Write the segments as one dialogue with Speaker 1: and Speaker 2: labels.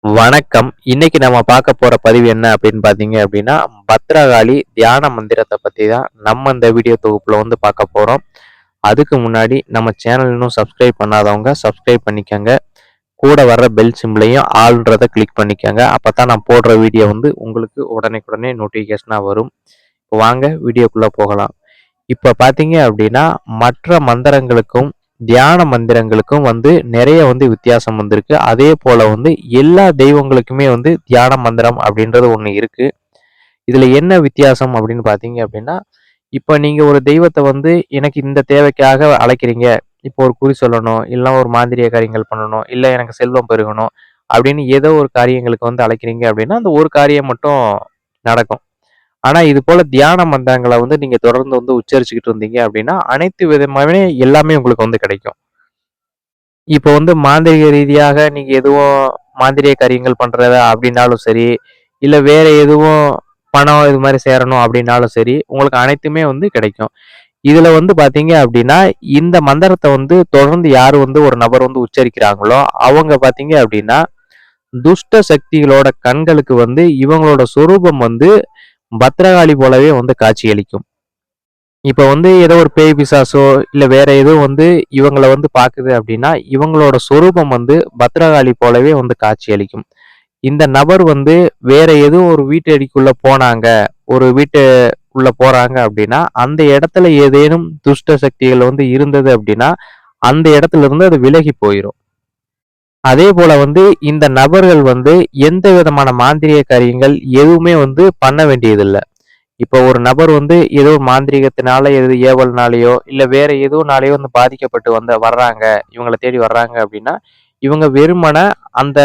Speaker 1: வணக்கம். இன்னைக்கு நம்ம பார்க்க போற பதிவு என்ன அப்படின்னு பார்த்தீங்க அப்படின்னா, பத்ரகாளி தியான மந்திரத்த பத்தி தான் நம்ம இந்த வீடியோ தொகுப்புல பார்க்க போறோம். அதுக்கு முன்னாடி நம்ம சேனல் இன்னும் சப்ஸ்கிரைப் பண்ணாதவங்க சப்ஸ்கிரைப் பண்ணிக்கங்க. கூட வர்ற பெல் சிம்பலையும் ஆல்ன்றத கிளிக் பண்ணிக்கங்க. அப்பதான் நான் போடுற வீடியோ உங்களுக்கு உடனே நோட்டிஃபிகேஷனா வரும். இப்போ வாங்க வீடியோக்குள்ள போகலாம். இப்ப பார்த்தீங்க அப்படின்னா, மற்ற மந்திரங்களுக்கும் தியான மந்திரங்களுக்கும் நிறைய வித்தியாசம் வந்திருக்கு. அதே போல எல்லா தெய்வங்களுக்குமே தியான மந்திரம் அப்படின்றது ஒண்ணு இருக்கு. இதுல என்ன வித்தியாசம் அப்படின்னு பார்த்தீங்க அப்படின்னா, இப்ப நீங்க ஒரு தெய்வத்த எனக்கு இந்த தேவைக்காக அழைக்கிறீங்க. இப்போ ஒரு குறி சொல்லணும், இல்ல ஒரு மாந்திரீக காரியங்கள் பண்ணணும், இல்ல எனக்கு செல்வம் பெருகணும் அப்படின்னு ஏதோ ஒரு காரியங்களுக்கு அழைக்கிறீங்க அப்படின்னா, அந்த ஒரு காரியம் மட்டும் நடக்கும். ஆனா இது போல தியான மந்திரங்கள நீங்க தொடர்ந்து உச்சரிச்சுக்கிட்டு இருந்தீங்க அப்படின்னா, அனைத்து விதமாவே எல்லாமே உங்களுக்கு கிடைக்கும். இப்போ மாந்திரீக ரீதியாக நீங்க எதுவும் மாந்திரீக காரியங்கள் பண்றதா அப்படின்னாலும் சரி, இல்ல வேற எதுவும் பணம் இது மாரி சேரணும் அப்படின்னாலும் சரி, உங்களுக்கு அனைத்துமே கிடைக்கும். இதுல பார்த்தீங்க அப்படின்னா, இந்த மந்திரத்த தொடர்ந்து யாரு ஒரு நபர் உச்சரிக்கிறாங்களோ, அவங்க பார்த்தீங்க அப்படின்னா, துஷ்ட சக்திகளோட கண்களுக்கு இவங்களோட சொரூபம் பத்திரகாளி போலவே காட்சியளிக்கும். இப்ப ஏதோ ஒரு பேய் பிசாசோ, இல்ல வேற ஏதோ இவங்கள பாக்குது அப்படின்னா, இவங்களோட சொரூபம் பத்திரகாளி போலவே காட்சியளிக்கும். இந்த நபர் வேற ஏதோ ஒரு வீட்டடிக்குள்ள போனாங்க, ஒரு வீட்டு உள்ள போறாங்க அப்படின்னா, அந்த இடத்துல ஏதேனும் துஷ்ட சக்திகள் இருந்தது அப்படின்னா, அந்த இடத்துல இருந்து அது விலகி போயிரும். அதே போல இந்த நபர்கள் எந்த விதமான மாந்திரீக காரியங்கள் எதுவுமே பண்ண வேண்டியதில்ல. இப்போ ஒரு நபர் ஏதோ ஒரு மாந்திரீகத்தினால, எது ஏவல்னாலயோ, இல்ல வேற எதுனாலயோ பாதிக்கப்பட்டு வர்றாங்க. இவங்கள தேடி வர்றாங்க அப்படின்னா, இவங்க வெறுமன அந்த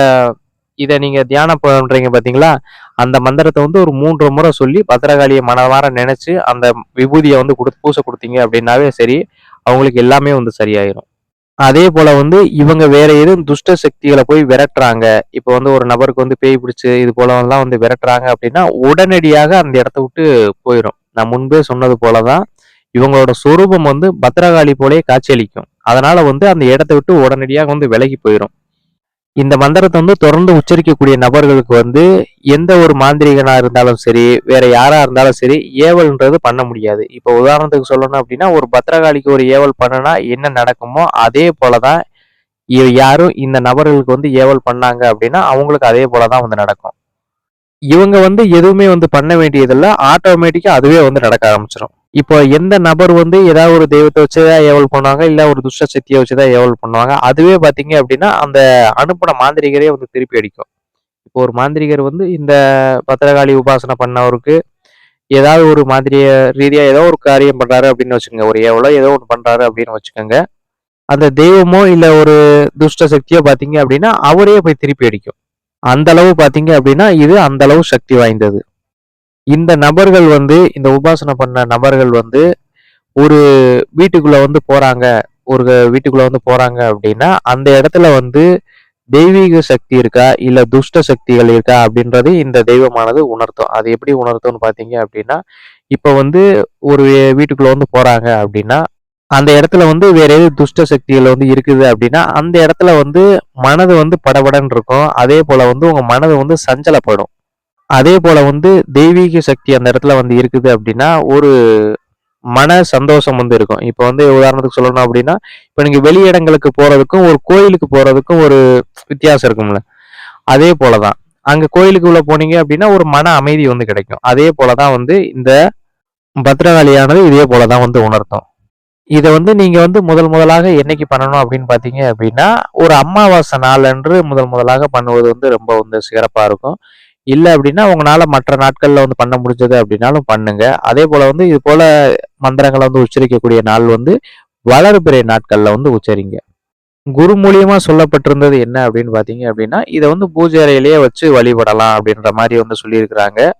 Speaker 1: இத நீங்க தியானம் பண்றீங்க பார்த்தீங்களா? அந்த மந்திரத்த ஒரு 3 முறை சொல்லி பத்திரகாளிய மனதார நெனச்சு, அந்த விபூதிய பூச குடுத்தீங்க அப்படின்னாவே சரி, அவங்களுக்கு எல்லாமே சரியாயிரும். அதே போல இவங்க வேற எதுவும் துஷ்ட சக்திகள போய் விரட்டுறாங்க. இப்ப ஒரு நபருக்கு பேய் பிடிச்சு இது போலலாம் விரட்டுறாங்க அப்படின்னா, உடனடியாக அந்த இடத்த விட்டு போயிரும். நான் முன்பே சொன்னது போல தான், இவங்களோட சொரூபம் பத்திரகாளி போலயே காட்சியளிக்கும். அதனால அந்த இடத்த விட்டு உடனடியாக விலகி போயிரும். இந்த மந்திரத்த தொடர்ந்து உச்சரிக்கக்கூடிய நபர்களுக்கு எந்த ஒரு மாந்திரீகனா இருந்தாலும் சரி, வேற யாரா இருந்தாலும் சரி, ஏவல்ன்றது பண்ண முடியாது. இப்போ உதாரணத்துக்கு சொல்லணும் அப்படின்னா, ஒரு பத்திரகாளிக்கு ஒரு ஏவல் பண்ணுனா என்ன நடக்குமோ, அதே போல தான் யாரும் இந்த நபர்களுக்கு ஏவல் பண்ணாங்க அப்படின்னா, அவங்களுக்கு அதே போல தான் நடக்கும். இவங்க எதுவுமே பண்ண வேண்டியதில்ல. ஆட்டோமேட்டிக்கா அதுவே நடக்க ஆரம்பிச்சுரும். இப்போ எந்த நபர் ஏதாவது ஒரு தெய்வத்த வச்சு தான் ஏவல் பண்ணுவாங்க, இல்ல ஒரு துஷ்ட சக்திய வச்சு தான் ஏவல் பண்ணுவாங்க. அதுவே பார்த்தீங்க அப்படின்னா, அந்த அனுப்புன மாந்திரிகரே திருப்பி அடிக்கும். இப்போ ஒரு மாந்திரிகர் இந்த பத்திரகாளி உபாசனை பண்ணவருக்கு ஏதாவது ஒரு மாந்திரிய ரீதியா ஏதோ ஒரு காரியம் பண்றாரு அப்படின்னு வச்சுக்கோங்க. ஒரு ஏவலோ ஏதோ ஒண்ணு பண்றாரு அப்படின்னு வச்சுக்கோங்க. அந்த தெய்வமோ இல்ல ஒரு துஷ்ட சக்தியோ பார்த்தீங்க அப்படின்னா, அவரே போய் திருப்பி அடிக்கும். அந்த அளவு பார்த்தீங்க அப்படின்னா, இது அந்த அளவு சக்தி வாய்ந்தது. இந்த நபர்கள் இந்த உபாசனை பண்ண நபர்கள் ஒரு வீட்டுக்குள்ள போறாங்க. ஒரு வீட்டுக்குள்ள போறாங்க அப்படின்னா, அந்த இடத்துல தெய்வீக சக்தி இருக்கா? இல்ல துஷ்ட சக்திகள் இருக்கா? அப்படின்றது இந்த தெய்வமானது உணர்த்தும். அது எப்படி உணர்த்தும்னு பார்த்தீங்க அப்படின்னா, இப்ப ஒரு வீட்டுக்குள்ள போறாங்க அப்படின்னா, அந்த இடத்துல வேற ஏதாவது துஷ்ட சக்திகள் இருக்குது அப்படின்னா, அந்த இடத்துல மனது படபடன்னு இருக்கும். அதே போல உங்க மனது சஞ்சலப்படும். அதே போல தெய்வீக சக்தி அந்த இடத்துல இருக்குது அப்படின்னா, ஒரு மன சந்தோஷம் இருக்கும். இப்ப உதாரணத்துக்கு சொல்லணும் அப்படின்னா, இப்ப நீங்க வெளி இடங்களுக்கு போறதுக்கும், ஒரு கோயிலுக்கு போறதுக்கும் ஒரு வித்தியாசம் இருக்கும்ல. அதே போல தான். அங்க கோயிலுக்குள்ள போனீங்க அப்படின்னா, ஒரு மன அமைதி கிடைக்கும். அதே போல தான் இந்த பத்திரகாளியானது இதே போல தான் உணர்த்தும். இத நீங்க முதல் முதலாக என்னைக்கு பண்ணணும் அப்படின்னு பார்த்தீங்க அப்படின்னா, ஒரு அமாவாசை நாளன்று முதல் முதலாக பண்ணுவது ரொம்ப சிறப்பா இருக்கும். இல்ல அப்படின்னா, உங்கனால மற்ற நாட்கள்ல பண்ண முடிஞ்சது அப்படின்னாலும் பண்ணுங்க. அதே போல இது போல மந்திரங்கள உச்சரிக்கக்கூடிய நாள் வளர்பிறை நாட்கள்ல உச்சரிங்க. குரு மூலியமா சொல்லப்பட்டிருந்தது என்ன அப்படின்னு பார்த்தீங்க அப்படின்னா, இத பூஜை அறையிலேயே வச்சு வழிபடலாம் அப்படின்ற மாரி சொல்லியிருக்கிறாங்க.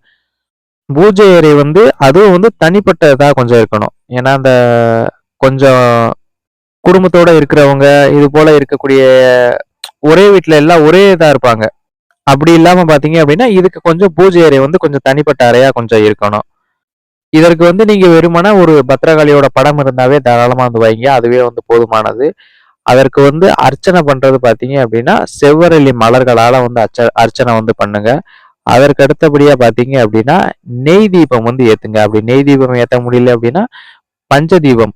Speaker 1: பூஜை அறை அதுவும் தனிப்பட்டதா கொஞ்சம் இருக்கணும். ஏன்னா, அந்த கொஞ்சம் குடும்பத்தோட இருக்கிறவங்க, இது போல இருக்கக்கூடிய ஒரே வீட்ல எல்லாம் ஒரே இதா இருப்பாங்க. அப்படி இல்லாம பார்த்தீங்க அப்படின்னா, இதுக்கு கொஞ்சம் பூஜை அறை கொஞ்சம் தனிப்பட்ட அறையா கொஞ்சம் இருக்கணும். இதற்கு நீங்க வெறுமனே ஒரு பத்திரகாளியோட படம் இருந்தாவே தாராளமா வைங்க. அதுவே போதுமானது. அதற்கு வந்து அர்ச்சனை பண்றது பார்த்தீங்க அப்படின்னா, செவ்வரளி மலர்களால வந்து அர்ச்சனை வந்து பண்ணுங்க. அதற்கு அடுத்தபடியா பார்த்தீங்க அப்படின்னா, நெய் தீபம் வந்து ஏத்துங்க. அப்படி நெய் தீபம் ஏத்த முடியல அப்படின்னா, பஞ்சதீபம்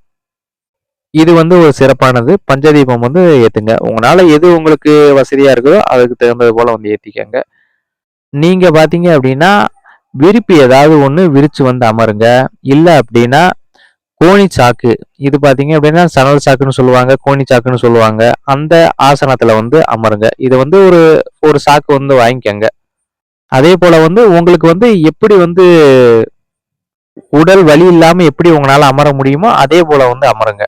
Speaker 1: இது வந்து ஒரு சிறப்பானது. பஞ்சதீபம் வந்து ஏத்துங்க. உங்களால எது உங்களுக்கு வசதியா இருக்குதோ, அதுக்கு தகுந்தது போல வந்து ஏத்திக்கங்க. நீங்க பார்த்தீங்க அப்படின்னா, விரிப்பு ஏதாவது ஒண்ணு விரிச்சு வந்து அமருங்க. இல்ல அப்படின்னா, கோணி சாக்கு. இது பார்த்தீங்க அப்படின்னா, சணல் சாக்குன்னு சொல்லுவாங்க. கோணி சாக்குன்னு சொல்லுவாங்க. அந்த ஆசனத்துல வந்து அமருங்க. இது வந்து ஒரு ஒரு சாக்கு வந்து வாங்கிக்கங்க. அதே போல வந்து உங்களுக்கு வந்து எப்படி வந்து உடல் வலி இல்லாம எப்படி உங்களால அமர முடியுமோ, அதே போல வந்து அமருங்க.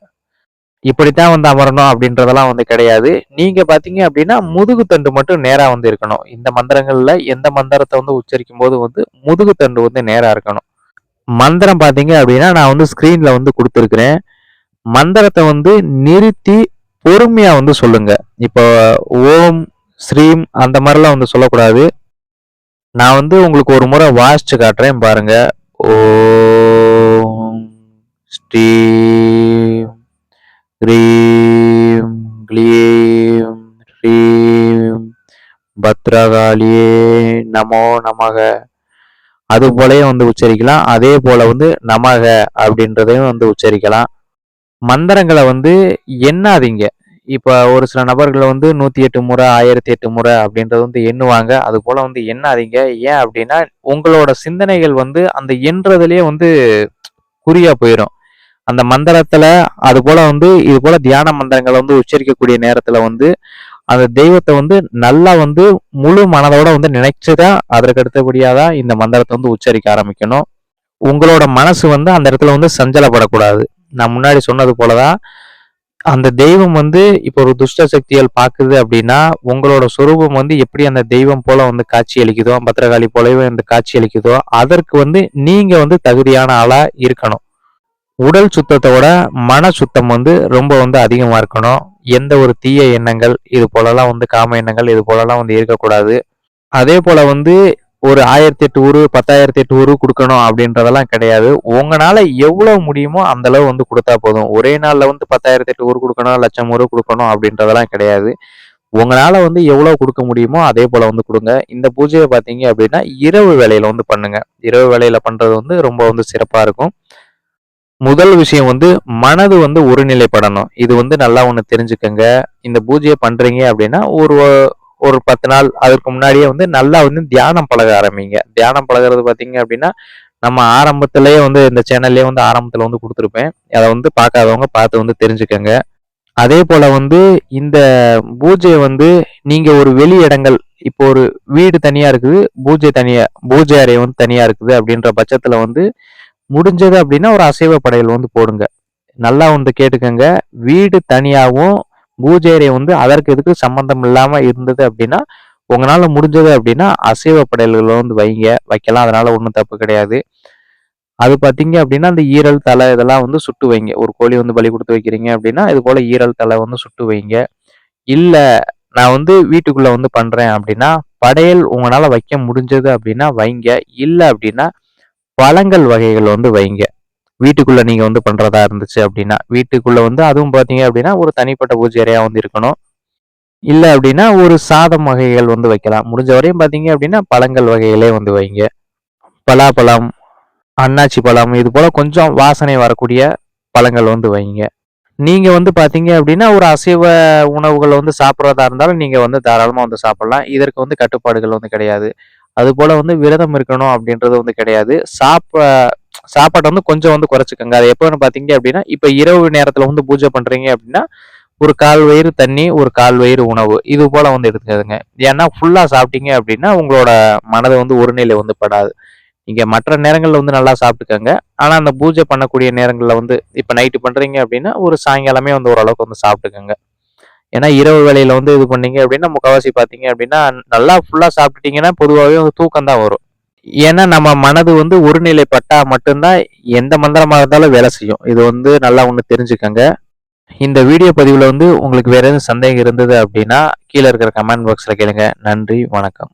Speaker 1: இப்படித்தான் வந்து அமரணும் அப்படின்றதெல்லாம் வந்து கிடையாது. நீங்க பார்த்தீங்க அப்படின்னா, முதுகு தண்டு மட்டும் நேரா வந்து இருக்கணும். இந்த மந்திரங்கள்ல எந்த மந்திரத்த வந்து உச்சரிக்கும்போது வந்து முதுகு தண்டு வந்து நேரா இருக்கணும். மந்திரம் பார்த்தீங்க அப்படின்னா, நான் வந்து ஸ்க்ரீன்ல வந்து குடுத்துருக்கிறேன். மந்திரத்த வந்து நிறுத்தி பொறுமையா வந்து சொல்லுங்க. இப்போ ஓம், ஸ்ரீம் அந்த மாரிலாம் வந்து சொல்லக்கூடாது. நான் வந்து உங்களுக்கு ஒரு முறை வாசிச்சு காட்டுறேன் பாருங்க. ஓம் ஸ்ரீம் க்ரீம் க்ளீம் ஸ்ரீம் பத்ரகாளியே நமோ நமக. அது போலயும் வந்து உச்சரிக்கலாம். அதே போல வந்து நமக அப்படின்றதையும் வந்து உச்சரிக்கலாம். மந்திரங்களை வந்து எண்ணாதீங்க. இப்ப ஒரு சில நபர்கள் வந்து 108 முறை, 1008 முறை அப்படின்றது வந்து எண்ணுவாங்க. அது போல வந்து எண்ணாதீங்க. ஏன் அப்படின்னா, உங்களோட சிந்தனைகள் வந்து அந்த எண்றதுலயே வந்து குறியா போயிரும். அந்த மந்திரத்துல அது போல வந்து இது போல தியான மந்திரங்களை வந்து உச்சரிக்கக்கூடிய நேரத்துல வந்து அந்த தெய்வத்தை வந்து நல்லா வந்து முழு மனதோட வந்து நினைச்சுதான் அதற்கு அடுத்தபடியாதான் இந்த மந்திரத்தை வந்து உச்சரிக்க ஆரம்பிக்கணும். உங்களோட மனசு வந்து அந்த இடத்துல வந்து சஞ்சலப்படக்கூடாது. நான் முன்னாடி சொன்னது போலதான் அந்த தெய்வம் வந்து இப்போ ஒரு துஷ்ட சக்திகள் பாக்குது அப்படின்னா உங்களோட சொரூபம் வந்து எப்படி அந்த தெய்வம் போல வந்து காட்சி அளிக்குதோ, பத்திரகாளி போலவே வந்து காட்சி அளிக்குதோ, அதற்கு வந்து நீங்க வந்து தகுதியான ஆளா இருக்கணும். உடல் சுத்தத்தோட மன சுத்தம் வந்து ரொம்ப வந்து அதிகமா இருக்கணும். எந்த ஒரு தீய எண்ணங்கள் இது போலலாம் வந்து காம எண்ணங்கள் இது போலலாம் வந்து இருக்கக்கூடாது. அதே போல வந்து ஒரு 1008 ஊரு, 10,008 ஊரு குடுக்கணும் அப்படின்றதெல்லாம் கிடையாது. உங்கனால எவ்வளவு முடியுமோ அந்த அளவு வந்து குடுத்தா போதும். ஒரே நாள்ல வந்து 10,008 ஊரு குடுக்கணும், 1,00,000 ஊரு குடுக்கணும் அப்படின்றதெல்லாம் கிடையாது. உங்களால வந்து எவ்வளவு குடுக்க முடியுமோ அதே போல வந்து குடுங்க. இந்த பூஜைய பார்த்தீங்க அப்படின்னா, இரவு வேளையில வந்து பண்ணுங்க. இரவு வேளையில பண்றது வந்து ரொம்ப வந்து சிறப்பா இருக்கும். முதல் விஷயம் வந்து மனது வந்து ஒருநிலைப்படணும். இது வந்து நல்லா ஒண்ணு தெரிஞ்சுக்கங்க. இந்த பூஜைய பண்றீங்க அப்படின்னா, ஒரு ஒரு 10 நாள் அதற்கு முன்னாடியே வந்து நல்லா வந்து தியானம் பழக ஆரம்பிங்க. தியானம் பழகுறது பார்த்தீங்க அப்படின்னா, நம்ம ஆரம்பத்திலேயே வந்து இந்த சேனல்லயே வந்து ஆரம்பத்துல வந்து குடுத்துருப்பேன். அத வந்து பார்க்காதவங்க பார்த்து வந்து தெரிஞ்சுக்கங்க. அதே போல வந்து இந்த பூஜைய வந்து நீங்க ஒரு வெளி இடங்கள் இப்போ ஒரு வீடு தனியா இருக்குது. பூஜை அறை வந்து தனியா இருக்குது அப்படின்ற பட்சத்துல வந்து முடிஞ்சது அப்படின்னா ஒரு அசைவ படையல் வந்து போடுங்க. நல்லா வந்து கேட்டுக்கங்க. வீடு தனியாவும், பூஜை அறை வந்து அதற்கு இதுக்கு சம்மந்தம் இல்லாம இருந்தது அப்படின்னா, உங்களால முடிஞ்சது அப்படின்னா அசைவ படையல்கள வந்து வைக்கலாம். அதனால ஒண்ணும் தப்பு கிடையாது. அது பார்த்தீங்க அப்படின்னா, அந்த ஈரல், தலை இதெல்லாம் வந்து சுட்டு வைங்க. ஒரு கோழி வந்து பலி குடுத்து வைக்கிறீங்க அப்படின்னா, இது போல ஈரல், தலை வந்து சுட்டு வைங்க. இல்ல நான் வந்து வீட்டுக்குள்ள வந்து பண்றேன் அப்படின்னா, படையல் உங்கனால வைக்க முடிஞ்சது அப்படின்னா வைங்க. இல்ல அப்படின்னா, பழங்கள் வகைகள் வந்து வைங்க. வீட்டுக்குள்ள நீங்க வந்து பண்றதா இருந்துச்சு அப்படின்னா. வீட்டுக்குள்ள வந்து அதுவும் பார்த்தீங்க அப்படின்னா, ஒரு தனிப்பட்ட பூஜை அறையா வந்து இருக்கணும். இல்ல அப்படின்னா, ஒரு சாதம் வகைகள் வந்து வைக்கலாம். முடிஞ்ச வரையும் பார்த்தீங்க அப்படின்னா, பழங்கள் வகைகளே வந்து வைங்க. பலாப்பழம், அன்னாச்சி பழம் இது போல கொஞ்சம் வாசனை வரக்கூடிய பழங்கள் வந்து வைங்க. நீங்க வந்து பார்த்தீங்க அப்படின்னா, ஒரு அசைவ உணவுகள வந்து சாப்பிடுறதா இருந்தாலும், நீங்க வந்து தாராளமா வந்து சாப்பிடலாம். இதற்கு வந்து கட்டுப்பாடுகள் வந்து கிடையாது. அதுபோல வந்து விரதம் இருக்கணும் அப்படின்றது வந்து கிடையாது. சாப்பாட்ட வந்து கொஞ்சம் வந்து குறைச்சுக்கங்க. அது எப்போன்னு பார்த்தீங்க அப்படின்னா, இப்ப இரவு நேரத்துல வந்து பூஜை பண்றீங்க அப்படின்னா, ஒரு 1/4 வயிறு தண்ணி, ஒரு 1/4 வயிறு உணவு. இது போல வந்து எடுத்துக்கங்க. ஏன்னா ஃபுல்லா சாப்பிட்டீங்க அப்படின்னா, உங்களோட மனது வந்து ஒருநிலை வந்து படாது. நீங்க மற்ற நேரங்கள்ல வந்து நல்லா சாப்பிட்டுக்கங்க. ஆனா, அந்த பூஜை பண்ணக்கூடிய நேரங்கள்ல வந்து இப்ப நைட்டு பண்றீங்க அப்படின்னா, ஒரு சாயங்காலமே வந்து ஓரளவுக்கு வந்து சாப்பிட்டுக்கங்க. ஏன்னா, இரவு வேளையில வந்து இது பண்ணீங்க அப்படின்னா, முக்காவாசி பார்த்தீங்க அப்படின்னா, நல்லா ஃபுல்லா சாப்பிட்டுட்டீங்கன்னா, பொதுவாவே வந்து தூக்கம் தான் வரும். ஏன்னா, நம்ம மனது வந்து ஒருநிலைப்பட்டா மட்டும் தான் எந்த மந்திரமா இருந்தாலும் வேலை செய்யும். இது வந்து நல்லா ஒண்ணு தெரிஞ்சுக்கங்க. இந்த வீடியோ பதிவுல வந்து உங்களுக்கு வேற எதுவும் சந்தேகம் இருந்தது அப்படின்னா, கீழ இருக்கிற கமெண்ட் பாக்ஸ்ல கேளுங்க. நன்றி, வணக்கம்.